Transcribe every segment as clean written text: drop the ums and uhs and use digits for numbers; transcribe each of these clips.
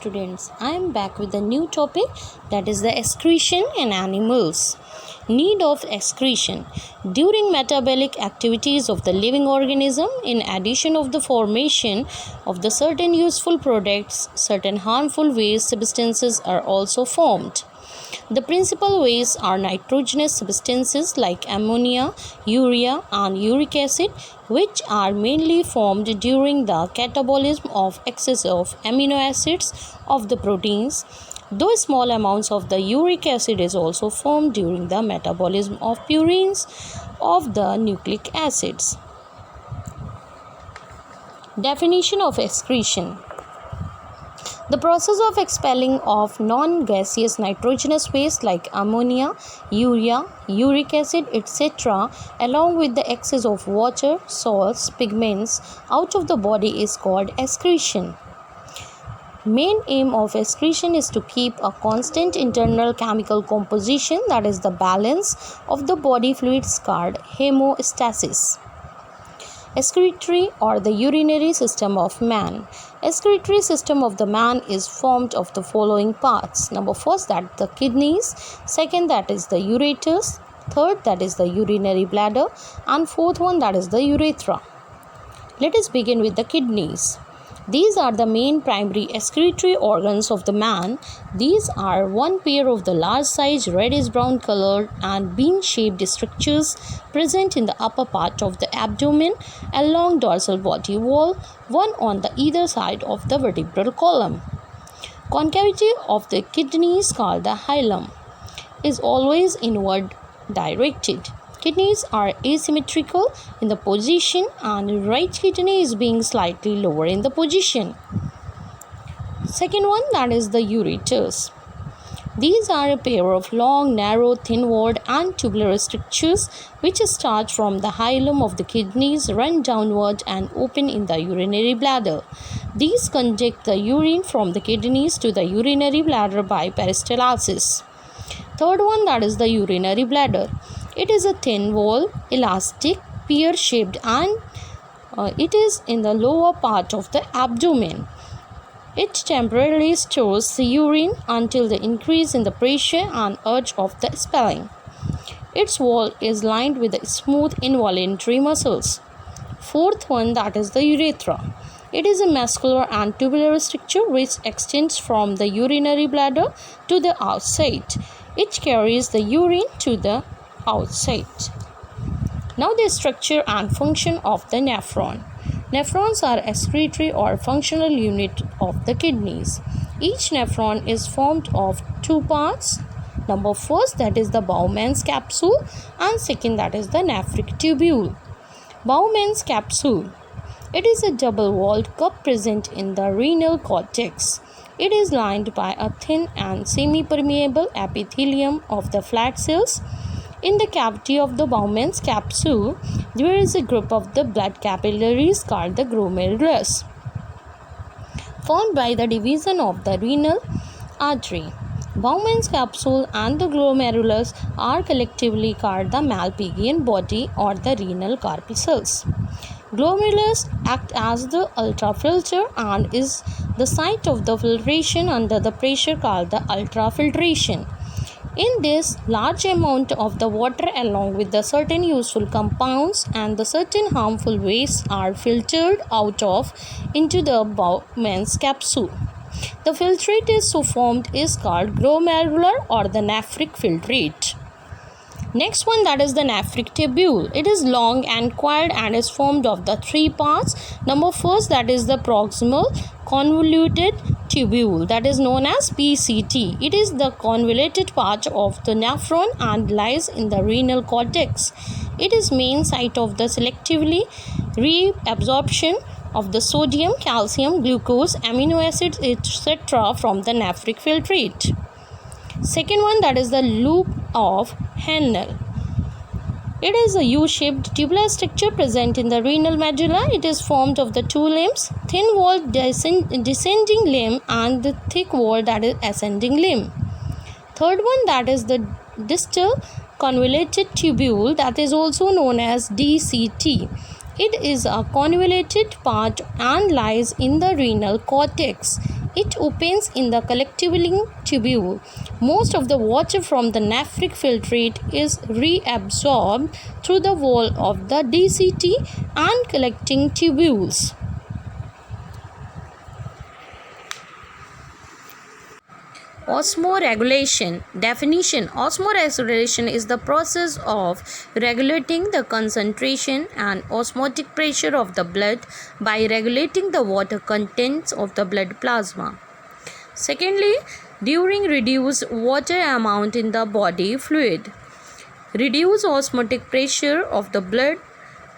students, I am back with a new topic, that is the excretion in animals. Need of excretion. During metabolic activities of the living organism, in addition of the formation of the certain useful products, certain harmful waste substances are also formed. The principal wastes are nitrogenous substances like ammonia, urea and uric acid, which are mainly formed during the catabolism of excess of amino acids of the proteins, though small amounts of the uric acid is also formed during the metabolism of purines of the nucleic acids. Definition of excretion. The process of expelling of non-gaseous nitrogenous waste like ammonia, urea, uric acid, etc. along with the excess of water, salts, pigments out of the body is called excretion. Main aim of excretion is to keep a constant internal chemical composition, that is the balance of the body fluids called hemostasis. Excretory or the urinary system of man. Excretory system of the man is formed of the following parts. Number first, that the kidneys. Second, that is the ureters. Third, that is the urinary bladder. And fourth one, that is the urethra. Let us begin with the kidneys. These are the main primary excretory organs of the man. These are one pair of the large size reddish brown colored and bean shaped structures present in the upper part of the abdomen along dorsal body wall, one on the either side of the vertebral column. Concavity of the kidneys, called the hilum, is always inward directed. Kidneys are asymmetrical in the position and right kidney is being slightly lower in the position. Second one, that is the ureters. These are a pair of long, narrow, thin-walled and tubular structures which start from the hilum of the kidneys, run downward and open in the urinary bladder. These conduct the urine from the kidneys to the urinary bladder by peristalsis. Third one, that is the urinary bladder. It is a thin-walled, elastic, pear-shaped and it is in the lower part of the abdomen. It temporarily stores the urine until the increase in the pressure and urge of the expelling. Its wall is lined with smooth involuntary muscles. Fourth one, that is the urethra. It is a muscular and tubular structure which extends from the urinary bladder to the outside. It carries the urine to the outside. Now the structure and function of the nephron. Nephrons are excretory or functional unit of the kidneys. Each nephron is formed of two parts. Number first, that is the Bowman's capsule, and second, that is the nephric tubule. Bowman's capsule. It is a double-walled cup present in the renal cortex. It is lined by a thin and semi-permeable epithelium of the flat cells. In the cavity of the Bowman's capsule, there is a group of the blood capillaries called the glomerulus, formed by the division of the renal artery. Bowman's capsule and the glomerulus are collectively called the Malpighian body or the renal corpuscles. Glomerulus act as the ultrafilter and is the site of the filtration under the pressure called the ultrafiltration. In this, large amount of the water along with the certain useful compounds and the certain harmful wastes are filtered out of into the Bowman's capsule. The filtrate is so formed is called glomerular or the nephric filtrate. Next one, that is the nephric tubule. It is long and coiled and is formed of the three parts. Number first, that is the proximal convoluted tubule, that is known as PCT. It is the convoluted part of the nephron and lies in the renal cortex. It is main site of the selectively reabsorption of the sodium, calcium, glucose, amino acids, etc. from the nephric filtrate. Second one, that is the loop of Henle. It is a U-shaped tubular structure present in the renal medulla. It is formed of the two limbs, thin-walled descending limb and the thick-walled, that is ascending limb. Third one, that is the distal convoluted tubule, that is also known as DCT. It is a convoluted part and lies in the renal cortex. It opens in the collecting tubule. Most of the water from the nephric filtrate is reabsorbed through the wall of the DCT and collecting tubules. Osmoregulation. Definition. Osmoregulation is the process of regulating the concentration and osmotic pressure of the blood by regulating the water contents of the blood plasma. Secondly, during reduced water amount in the body fluid. Reduced osmotic pressure of the blood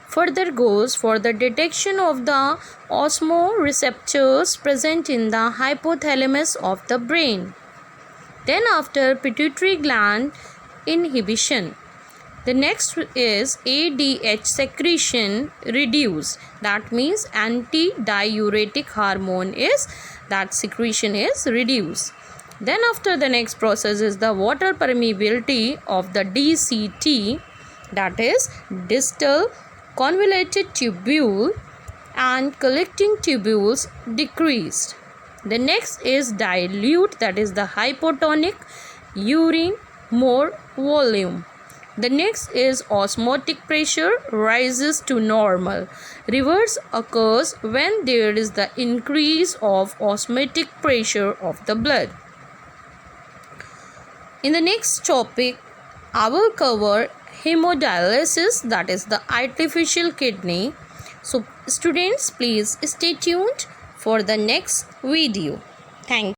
further goes for the detection of the osmoreceptors present in the hypothalamus of the brain. Then after pituitary gland inhibition, the next is ADH secretion reduced. That means antidiuretic hormone is that secretion is reduced. Then after the next process is the water permeability of the DCT, that is distal convoluted tubule and collecting tubules decreased. The next is dilute, that is the hypotonic urine, more volume. The next is osmotic pressure rises to normal. Reverse occurs when there is the increase of osmotic pressure of the blood. In the next topic, I will cover hemodialysis, that is the artificial kidney. So students, please stay tuned for the next video. Thank you.